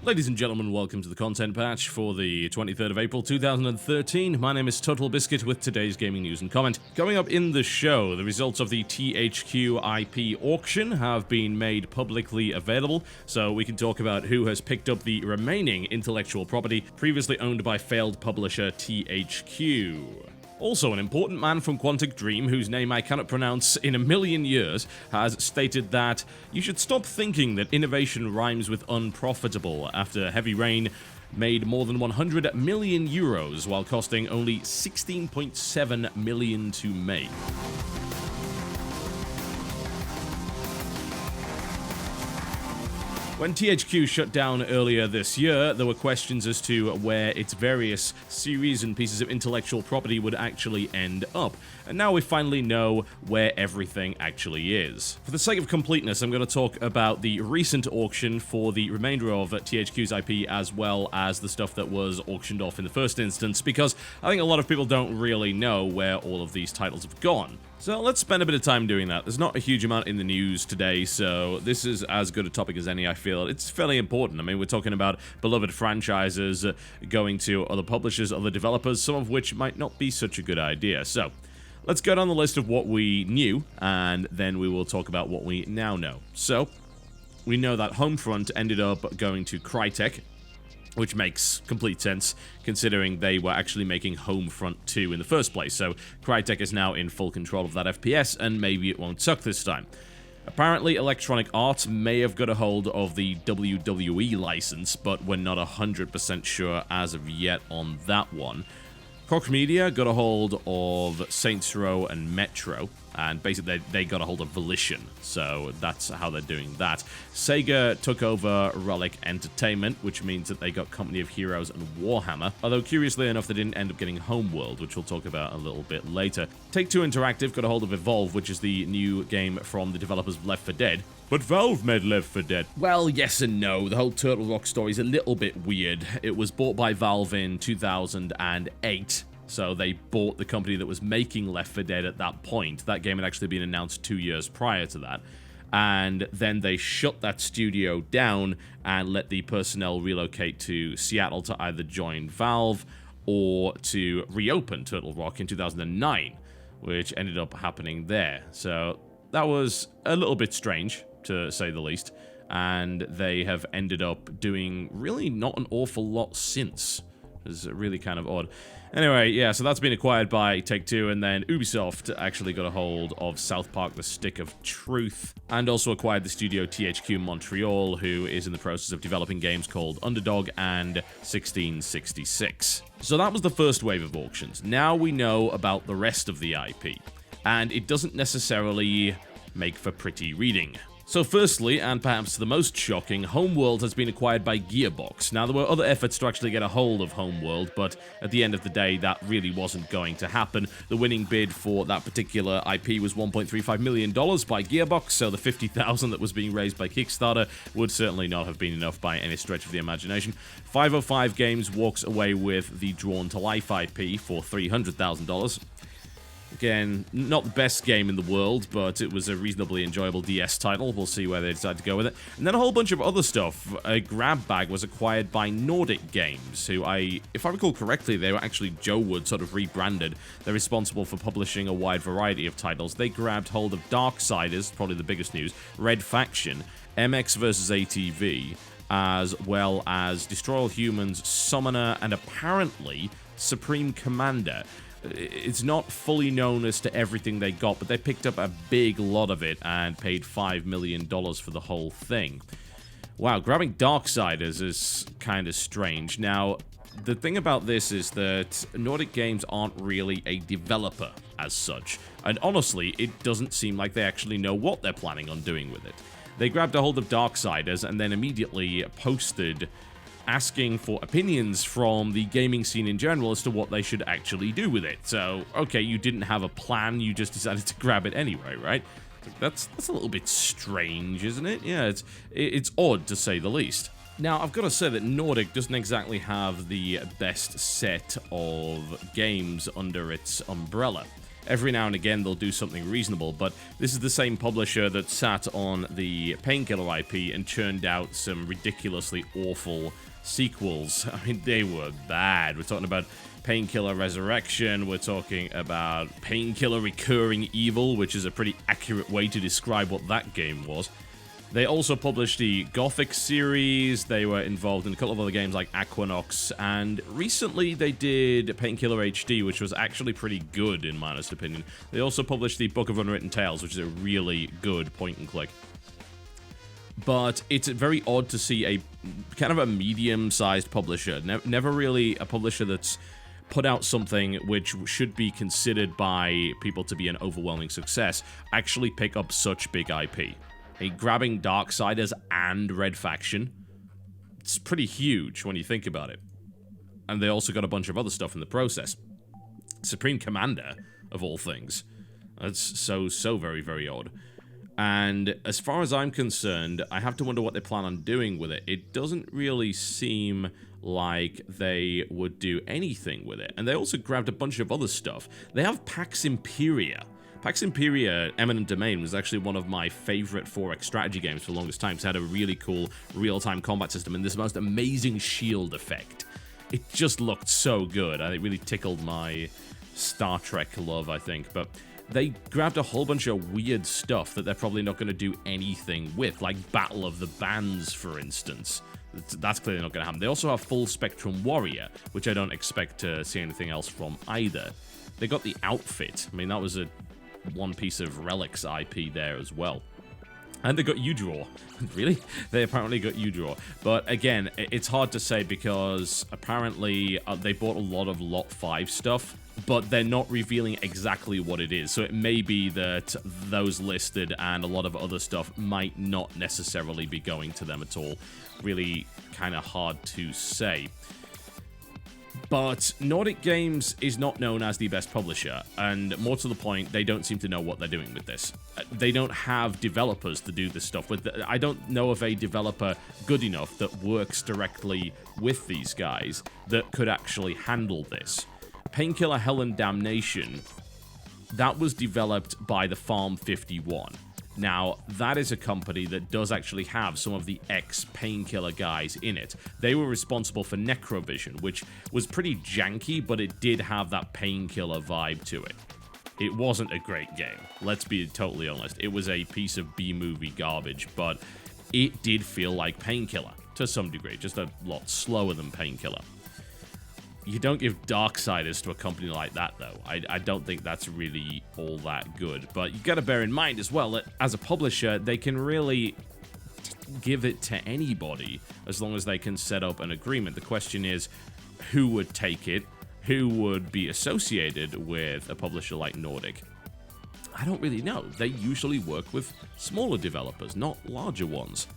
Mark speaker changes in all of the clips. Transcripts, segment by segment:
Speaker 1: Ladies and gentlemen, welcome to the content patch for the 23rd of April 2013. My name is TotalBiscuit with today's gaming news and comment. Coming up in the show, the results of the THQ IP auction have been made publicly available, so we can talk about who has picked up the remaining intellectual property previously owned by failed publisher THQ. Also, an important man from Quantic Dream, whose name I cannot pronounce in a million years, has stated that you should stop thinking that innovation rhymes with unprofitable after Heavy Rain made more than 100 million euros while costing only 16.7 million to make. When THQ shut down earlier this year, there were questions as to where its various series and pieces of intellectual property would actually end up, and now we finally know where everything actually is. For the sake of completeness, I'm going to talk about the recent auction for the remainder of THQ's IP as well as the stuff that was auctioned off in the first instance, because I think a lot of people don't really know where all of these titles have gone. So let's spend a bit of time doing that. There's not a huge amount in the news today, so this is as good a topic as any, I feel. It's fairly important. I mean, we're talking about beloved franchises going to other publishers, other developers, some of which might not be such a good idea. So let's go down the list of what we knew, and then we will talk about what we now know. So we know that Homefront ended up going to Crytek, which makes complete sense, considering they were actually making Homefront 2 in the first place, so Crytek is now in full control of that FPS, and maybe it won't suck this time. Apparently, Electronic Arts may have got a hold of the WWE license, but we're not 100% sure as of yet on that one. Koch Media got a hold of Saints Row and Metro, and basically they got a hold of Volition, so that's how they're doing that. Sega took over Relic Entertainment, which means that they got Company of Heroes and Warhammer, although curiously enough they didn't end up getting Homeworld, which we'll talk about a little bit later. Take-Two Interactive got a hold of Evolve, which is the new game from the developers of Left 4 Dead. But Valve made Left 4 Dead. Well, yes and no. The whole Turtle Rock story is a little bit weird. It was bought by Valve in 2008. So they bought the company that was making Left 4 Dead at that point. That game had actually been announced 2 years prior to that. And then they shut that studio down and let the personnel relocate to Seattle to either join Valve or to reopen Turtle Rock in 2009, which ended up happening there. So that was a little bit strange, to say the least. And they have ended up doing really not an awful lot since. It's really kind of odd. Anyway, yeah, so that's been acquired by Take-Two, and then Ubisoft actually got a hold of South Park: The Stick of Truth, and also acquired the studio THQ Montreal, who is in the process of developing games called Underdog and 1666. So that was the first wave of auctions. Now we know about the rest of the IP, and it doesn't necessarily make for pretty reading. So firstly, and perhaps the most shocking, Homeworld has been acquired by Gearbox. Now, there were other efforts to actually get a hold of Homeworld, but at the end of the day, that really wasn't going to happen. The winning bid for that particular IP was $1.35 million by Gearbox, so the $50,000 that was being raised by Kickstarter would certainly not have been enough by any stretch of the imagination. 505 Games walks away with the Drawn to Life IP for $300,000. Again, not the best game in the world, but it was a reasonably enjoyable DS title. We'll see where they decide to go with it. And then a whole bunch of other stuff. A grab bag was acquired by Nordic Games, who if I recall correctly, they were actually Joe Wood sort of rebranded. They're responsible for publishing a wide variety of titles. They grabbed hold of Darksiders, probably the biggest news, Red Faction, MX vs. ATV, as well as Destroy All Humans, Summoner, and apparently Supreme Commander. It's not fully known as to everything they got, but they picked up a big lot of it and paid $5 million for the whole thing. Wow, grabbing Darksiders is kind of strange. Now, the thing about this is that Nordic Games aren't really a developer as such, and honestly, it doesn't seem like they actually know what they're planning on doing with it. They grabbed a hold of Darksiders and then immediately posted asking for opinions from the gaming scene in general as to what they should actually do with it. So, okay, you didn't have a plan, you just decided to grab it anyway, right? That's a little bit strange, isn't it? Yeah, it's odd to say the least. Now, I've got to say that Nordic doesn't exactly have the best set of games under its umbrella. Every now and again, they'll do something reasonable, but this is the same publisher that sat on the Painkiller IP and churned out some ridiculously awful sequels. I mean, they were bad. We're talking about Painkiller Resurrection, we're talking about Painkiller Recurring Evil, which is a pretty accurate way to describe what that game was. They also published the Gothic series, they were involved in a couple of other games like Aquanox, and recently they did Painkiller HD, which was actually pretty good in my honest opinion. They also published the Book of Unwritten Tales, which is a really good point-and-click. But it's very odd to see a kind of a medium-sized publisher, never really a publisher that's put out something which should be considered by people to be an overwhelming success, actually pick up such big IP. Grabbing Darksiders and Red Faction, it's pretty huge when you think about it. And they also got a bunch of other stuff in the process. Supreme Commander, of all things. That's so very, very odd. And as far as I'm concerned, I have to wonder what they plan on doing with it. It doesn't really seem like they would do anything with it. And they also grabbed a bunch of other stuff. They have Pax Imperia. Pax Imperia Eminent Domain was actually one of my favorite 4X strategy games for the longest time. It had a really cool real-time combat system and this most amazing shield effect. It just looked so good. It really tickled my Star Trek love, I think. But they grabbed a whole bunch of weird stuff that they're probably not going to do anything with, like Battle of the Bands, for instance. That's clearly not going to happen. They also have Full Spectrum Warrior, which I don't expect to see anything else from either. They got the Outfit. I mean, that was one piece of Relics IP there as well. And they got U-Draw. Really? They apparently got U-Draw. But again, it's hard to say because apparently they bought a lot of Lot 5 stuff, but they're not revealing exactly what it is. So it may be that those listed and a lot of other stuff might not necessarily be going to them at all. Really kind of hard to say. But Nordic Games is not known as the best publisher, and more to the point, they don't seem to know what they're doing with this. They don't have developers to do this stuff with. I don't know of a developer good enough that works directly with these guys that could actually handle this. Painkiller Hell and Damnation, that was developed by the Farm 51. Now, that is a company that does actually have some of the ex-Painkiller guys in it. They were responsible for Necrovision, which was pretty janky, but it did have that Painkiller vibe to it. It wasn't a great game, let's be totally honest. It was a piece of B-movie garbage, but it did feel like Painkiller, to some degree, just a lot slower than Painkiller. You don't give Darksiders to a company like that, though. I don't think that's really all that good. But you got to bear in mind as well that as a publisher, they can really give it to anybody as long as they can set up an agreement. The question is, who would take it? Who would be associated with a publisher like Nordic? I don't really know. They usually work with smaller developers, not larger ones.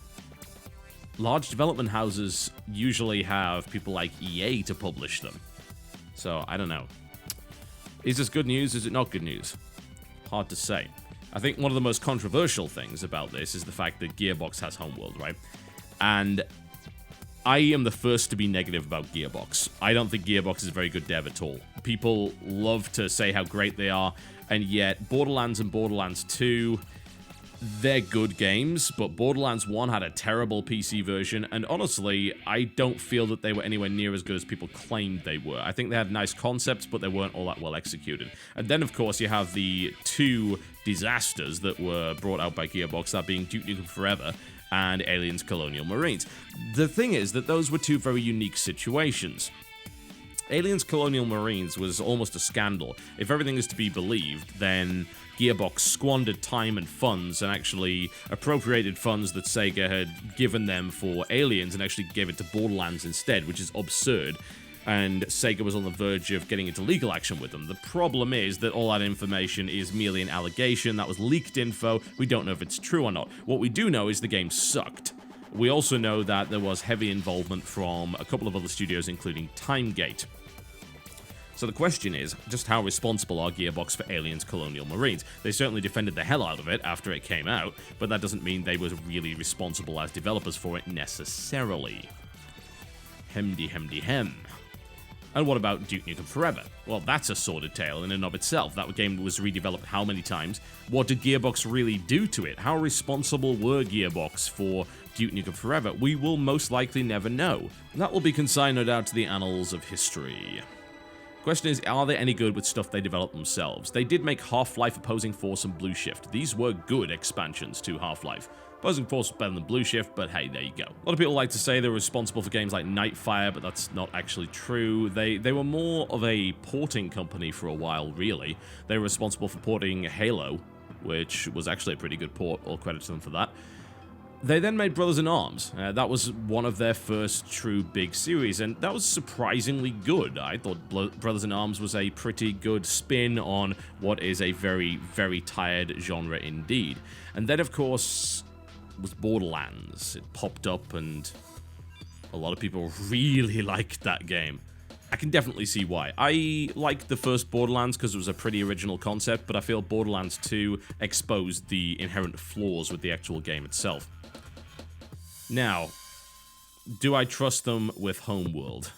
Speaker 1: Large development houses usually have people like EA to publish them. So, I don't know. Is this good news? Is it not good news? Hard to say. I think one of the most controversial things about this is the fact that Gearbox has Homeworld, right? And I am the first to be negative about Gearbox. I don't think Gearbox is a very good dev at all. People love to say how great they are, and yet Borderlands and Borderlands 2... they're good games, but Borderlands 1 had a terrible PC version, and honestly, I don't feel that they were anywhere near as good as people claimed they were. I think they had nice concepts, but they weren't all that well executed. And then, of course, you have the two disasters that were brought out by Gearbox, that being Duke Nukem Forever and Aliens Colonial Marines. The thing is that those were two very unique situations. Aliens Colonial Marines was almost a scandal. If everything is to be believed, then Gearbox squandered time and funds and actually appropriated funds that Sega had given them for Aliens and actually gave it to Borderlands instead, which is absurd. And Sega was on the verge of getting into legal action with them. The problem is that all that information is merely an allegation. That was leaked info. We don't know if it's true or not. What we do know is the game sucked. We also know that there was heavy involvement from a couple of other studios, including Timegate. So the question is, just how responsible are Gearbox for Aliens Colonial Marines? They certainly defended the hell out of it after it came out, but that doesn't mean they were really responsible as developers for it necessarily. Hemdy. And what about Duke Nukem Forever? Well, that's a sordid tale in and of itself. That game was redeveloped how many times? What did Gearbox really do to it? How responsible were Gearbox for Duke Nukem Forever? We will most likely never know. That will be consigned, no doubt, to the annals of history. Question is, are they any good with stuff they developed themselves? They did make Half-Life, Opposing Force, and Blue Shift. These were good expansions to Half-Life. Opposing Force was better than Blue Shift, but hey, there you go. A lot of people like to say they're responsible for games like Nightfire, but that's not actually true. They were more of a porting company for a while, really. They were responsible for porting Halo, which was actually a pretty good port. All credit to them for that. They then made Brothers in Arms. That was one of their first true big series, and that was surprisingly good. I thought Brothers in Arms was a pretty good spin on what is a very, very tired genre indeed. And then, of course, was Borderlands. It popped up, and a lot of people really liked that game. I can definitely see why. I liked the first Borderlands because it was a pretty original concept, but I feel Borderlands 2 exposed the inherent flaws with the actual game itself. Now, do I trust them with Homeworld?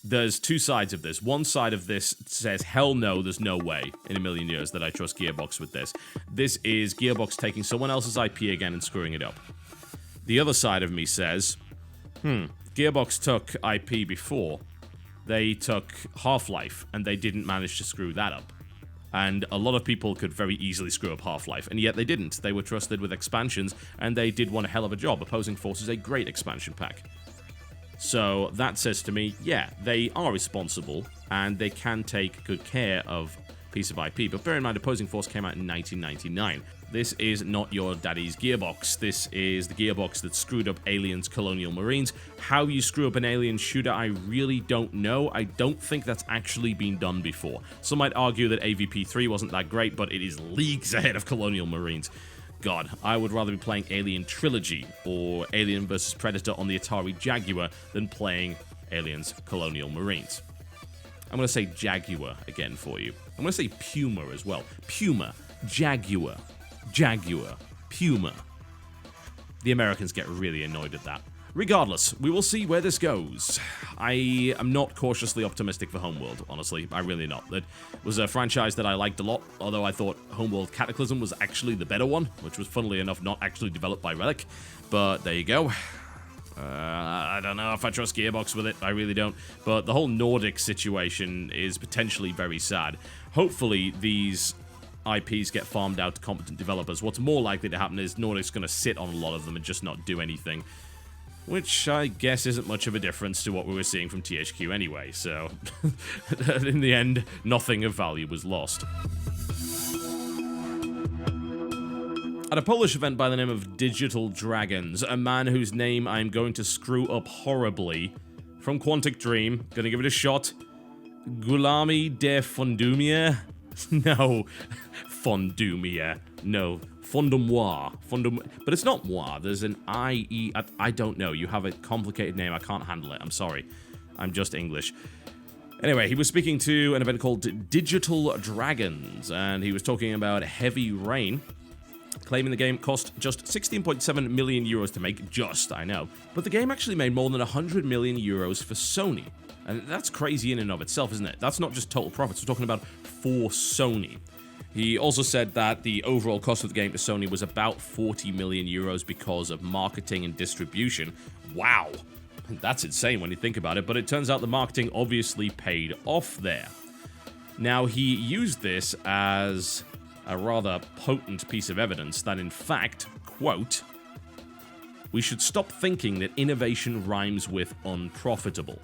Speaker 1: There's two sides of this. One side of this says, hell no, there's no way in a million years that I trust Gearbox with this. This is Gearbox taking someone else's IP again and screwing it up. The other side of me says, Gearbox took IP before. They took Half-Life, and they didn't manage to screw that up. And a lot of people could very easily screw up Half-Life, and yet they didn't. They were trusted with expansions, and they did one hell of a job. Opposing Force is a great expansion pack. So that says to me, yeah, they are responsible, and they can take good care of a piece of IP. But bear in mind, Opposing Force came out in 1999. This is not your daddy's Gearbox. This is the Gearbox that screwed up Aliens Colonial Marines. How you screw up an alien shooter, I really don't know. I don't think that's actually been done before. Some might argue that AVP3 wasn't that great, but it is leagues ahead of Colonial Marines. God, I would rather be playing Alien Trilogy or Alien vs. Predator on the Atari Jaguar than playing Aliens Colonial Marines. I'm going to say Jaguar again for you. I'm going to say Puma as well. Puma, Jaguar, Jaguar, Puma. The Americans get really annoyed at that. Regardless, we will see where this goes. I am not cautiously optimistic for Homeworld, honestly. I really not. That was a franchise that I liked a lot, although I thought Homeworld Cataclysm was actually the better one, which was, funnily enough, not actually developed by Relic. But there you go. I don't know if I trust Gearbox with it. I really don't. But the whole Nordic situation is potentially very sad. Hopefully, these IPs get farmed out to competent developers. What's more likely to happen is Nordic's going to sit on a lot of them and just not do anything. Which I guess isn't much of a difference to what we were seeing from THQ anyway, so in the end, nothing of value was lost. At a Polish event by the name of Digital Dragons, a man whose name I'm going to screw up horribly, from Quantic Dream, gonna give it a shot, Gulami de Fondumia? No, Fondumia, no. Fondumwa. But it's not moi. There's an I-E. I don't know. You have a complicated name. I can't handle it. I'm sorry. I'm just English. Anyway, he was speaking to an event called Digital Dragons, and he was talking about Heavy Rain, claiming the game cost just 16.7 million euros to make. Just, I know. But the game actually made more than 100 million euros for Sony. And that's crazy in and of itself, isn't it? That's not just total profits. We're talking about for Sony. He also said that the overall cost of the game to Sony was about 40 million euros because of marketing and distribution. Wow, that's insane when you think about it, but it turns out the marketing obviously paid off there. Now, he used this as a rather potent piece of evidence that, in fact, quote, we should stop thinking that innovation rhymes with unprofitable.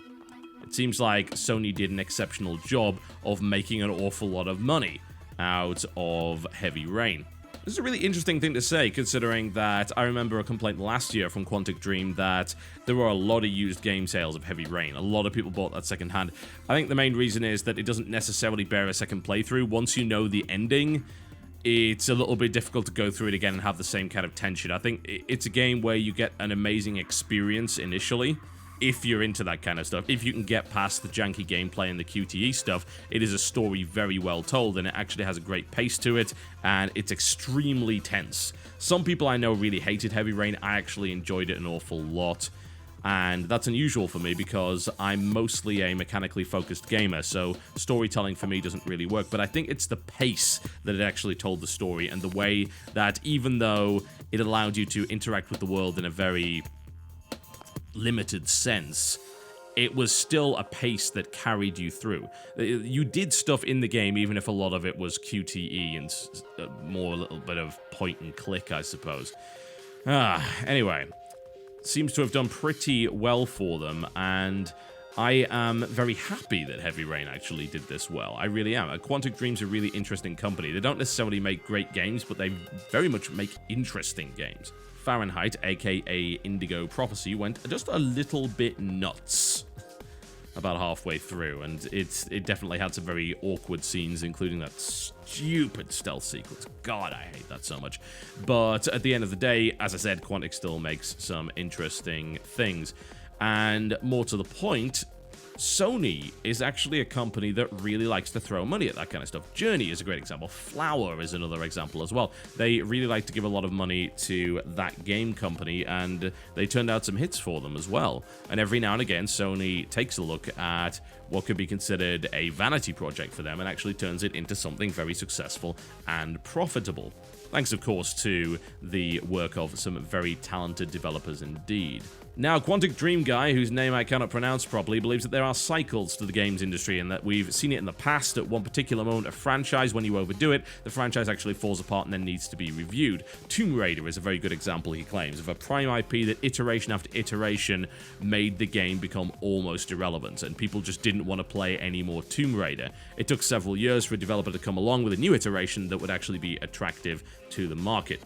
Speaker 1: It seems like Sony did an exceptional job of making an awful lot of money out of Heavy Rain. This is a really interesting thing to say, considering that I remember a complaint last year from Quantic Dream that there were a lot of used game sales of Heavy Rain. A lot of people bought that secondhand. I think the main reason is that it doesn't necessarily bear a second playthrough. Once you know the ending, it's a little bit difficult to go through it again and have the same kind of tension. I think it's a game where you get an amazing experience initially, if you're into that kind of stuff. If you can get past the janky gameplay and the QTE stuff, it is a story very well told, and it actually has a great pace to it, and it's extremely tense. Some people I know really hated Heavy Rain. I actually enjoyed it an awful lot. And that's unusual for me because I'm mostly a mechanically focused gamer, so storytelling for me doesn't really work. But I think it's the pace that it actually told the story, and the way that even though it allowed you to interact with the world in a very limited sense, it was still a pace that carried you through. You did stuff in the game, even if a lot of it was QTE and more a little bit of point and click, I suppose. Anyway, seems to have done pretty well for them, and I am very happy that Heavy Rain actually did this well. I really am. Quantic Dream's a really interesting company. They don't necessarily make great games, but they very much make interesting games. Fahrenheit, aka Indigo Prophecy, went just a little bit nuts about halfway through, and it definitely had some very awkward scenes, including that stupid stealth sequence. God, I hate that so much. But at the end of the day, as I said, Quantic still makes some interesting things. And more to the point, Sony is actually a company that really likes to throw money at that kind of stuff. Journey is a great example. Flower is another example as well. They really like to give a lot of money to that game company, and they turned out some hits for them as well. And every now and again, Sony takes a look at what could be considered a vanity project for them and actually turns it into something very successful and profitable. Thanks, of course, to the work of some very talented developers indeed. Now, Quantic Dream guy, whose name I cannot pronounce properly, believes that there are cycles to the games industry and that we've seen it in the past. At one particular moment of franchise, when you overdo it, the franchise actually falls apart and then needs to be reviewed. Tomb Raider is a very good example, he claims, of a prime IP that iteration after iteration made the game become almost irrelevant, and people just didn't want to play any more Tomb Raider. It took several years for a developer to come along with a new iteration that would actually be attractive to the market.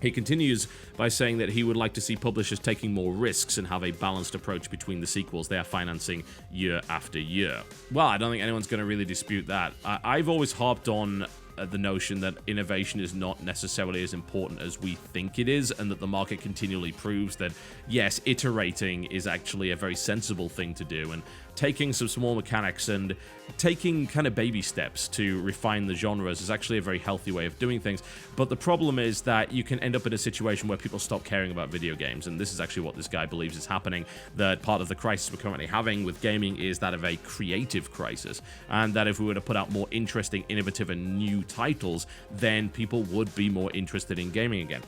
Speaker 1: He continues by saying that he would like to see publishers taking more risks and have a balanced approach between the sequels they are financing year after year. Well, I don't think anyone's going to really dispute that. I've always harped on the notion that innovation is not necessarily as important as we think it is, and that the market continually proves that, yes, iterating is actually a very sensible thing to do, and taking some small mechanics and taking kind of baby steps to refine the genres is actually a very healthy way of doing things. But the problem is that you can end up in a situation where people stop caring about video games, and this is actually what this guy believes is happening, that part of the crisis we're currently having with gaming is that of a creative crisis, and that if we were to put out more interesting, innovative, and new titles, then people would be more interested in gaming again.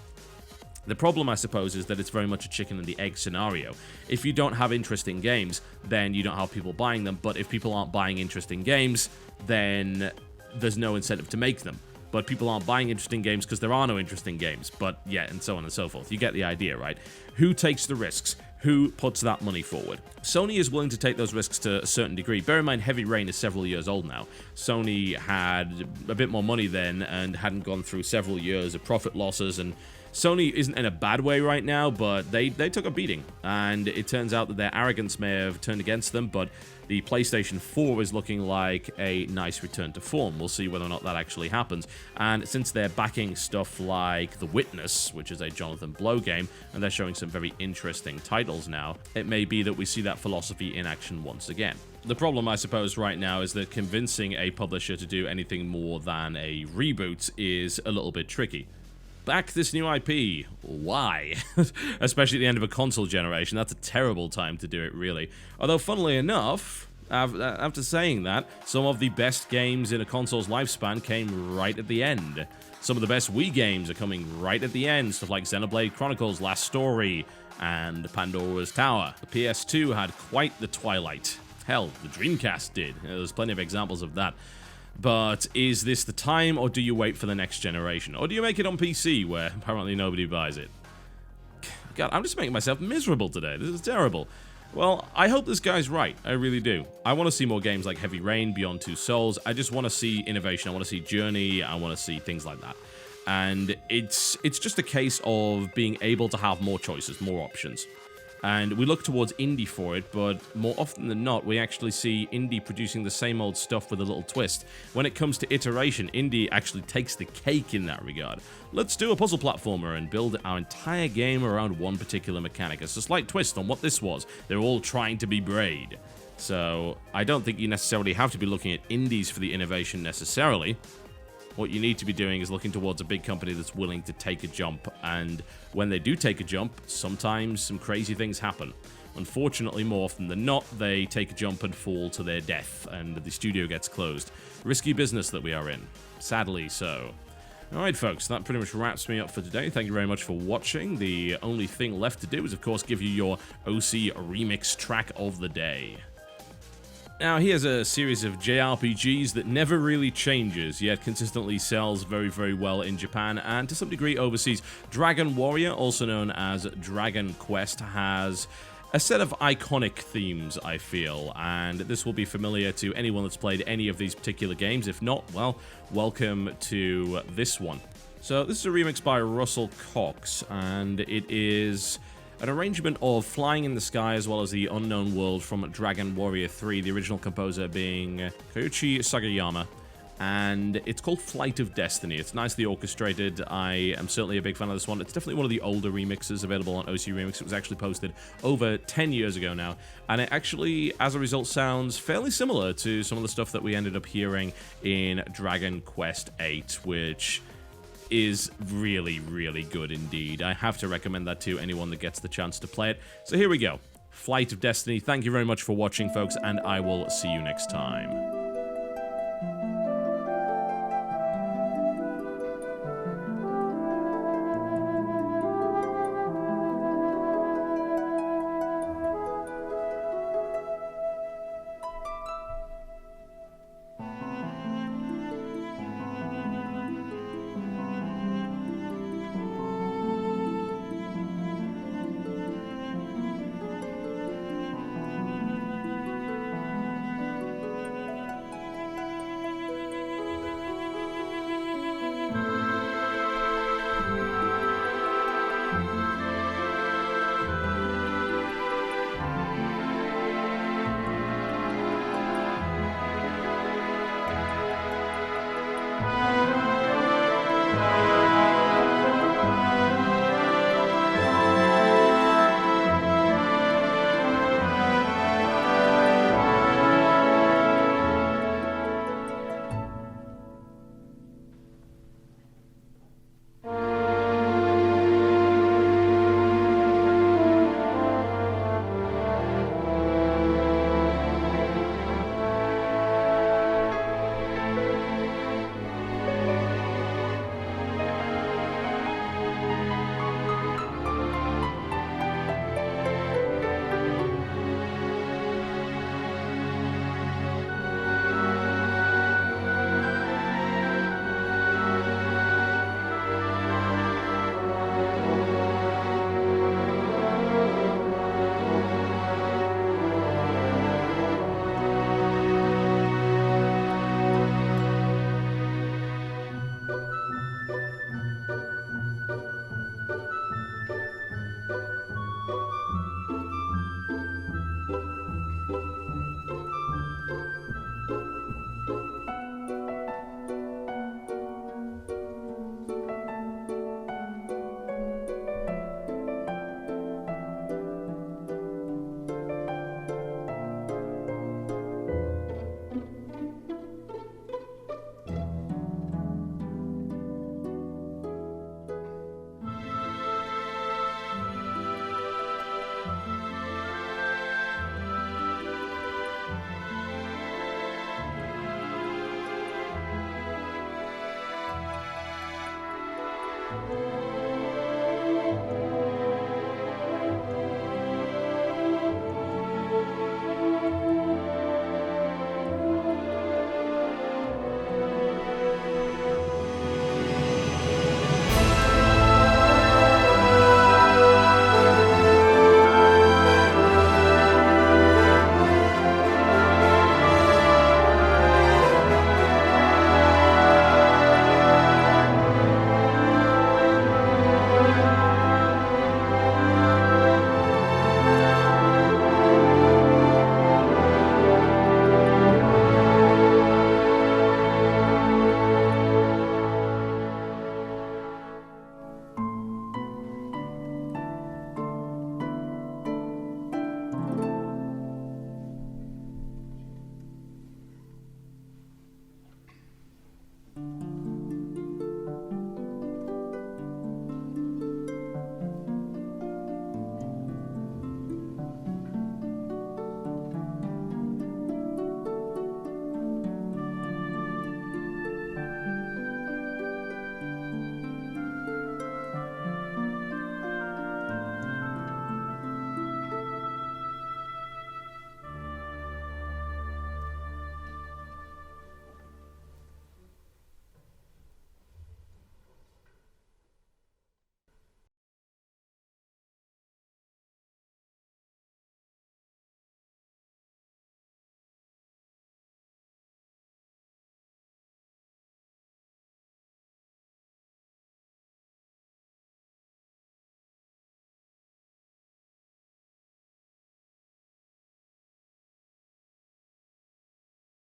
Speaker 1: The problem, I suppose, is that it's very much a chicken and the egg scenario. If you don't have interesting games, then you don't have people buying them, but if people aren't buying interesting games, then there's no incentive to make them. But people aren't buying interesting games because there are no interesting games, but yeah, and so on and so forth. You get the idea, right? Who takes the risks? Who puts that money forward? Sony is willing to take those risks to a certain degree. Bear in mind, Heavy Rain is several years old now. Sony had a bit more money then and hadn't gone through several years of profit losses, and Sony isn't in a bad way right now, but they took a beating, and it turns out that their arrogance may have turned against them, but the PlayStation 4 is looking like a nice return to form. We'll see whether or not that actually happens. And since they're backing stuff like The Witness, which is a Jonathan Blow game, and they're showing some very interesting titles now, it may be that we see that philosophy in action once again. The problem, I suppose, right now is that convincing a publisher to do anything more than a reboot is a little bit tricky. Back this new IP. Why? Especially at the end of a console generation. That's a terrible time to do it, really. Although, funnily enough, after saying that, some of the best games in a console's lifespan came right at the end. Some of the best Wii games are coming right at the end. Stuff like Xenoblade Chronicles Last Story and Pandora's Tower. The PS2 had quite the twilight. Hell, the Dreamcast did. There's plenty of examples of that. But is this the time, or do you wait for the next generation? Or do you make it on PC, where apparently nobody buys it? God, I'm just making myself miserable today. This is terrible. Well, I hope this guy's right. I really do. I want to see more games like Heavy Rain, Beyond Two Souls. I just want to see innovation. I want to see Journey. I want to see things like that. And it's just a case of being able to have more choices, more options. And we look towards indie for it, but more often than not, we actually see indie producing the same old stuff with a little twist. When it comes to iteration, indie actually takes the cake in that regard. Let's do a puzzle platformer and build our entire game around one particular mechanic. It's a slight twist on what this was. They're all trying to be Braid. So I don't think you necessarily have to be looking at indies for the innovation necessarily. What you need to be doing is looking towards a big company that's willing to take a jump, and when they do take a jump, sometimes some crazy things happen. Unfortunately, more often than not, they take a jump and fall to their death, and the studio gets closed. Risky business that we are in. Sadly so. Alright folks, that pretty much wraps me up for today. Thank you very much for watching. The only thing left to do is, of course, give you your OC remix track of the day. Now, here's a series of JRPGs that never really changes, yet consistently sells very, very well in Japan and to some degree overseas. Dragon Warrior, also known as Dragon Quest, has a set of iconic themes, I feel, and this will be familiar to anyone that's played any of these particular games. If not, well, welcome to this one. So, this is a remix by Russell Cox, and it is an arrangement of Flying in the Sky as well as The Unknown World from Dragon Warrior 3, the original composer being Koichi Sagayama, and it's called Flight of Destiny. It's nicely orchestrated. I am certainly a big fan of this one. It's definitely one of the older remixes available on OC Remix. It was actually posted over 10 years ago now, and it actually, as a result, sounds fairly similar to some of the stuff that we ended up hearing in Dragon Quest VIII, which is really, really good indeed. I have to recommend that to anyone that gets the chance to play it. So here we go. Flight of Destiny. Thank you very much for watching, folks, and I will see you next time.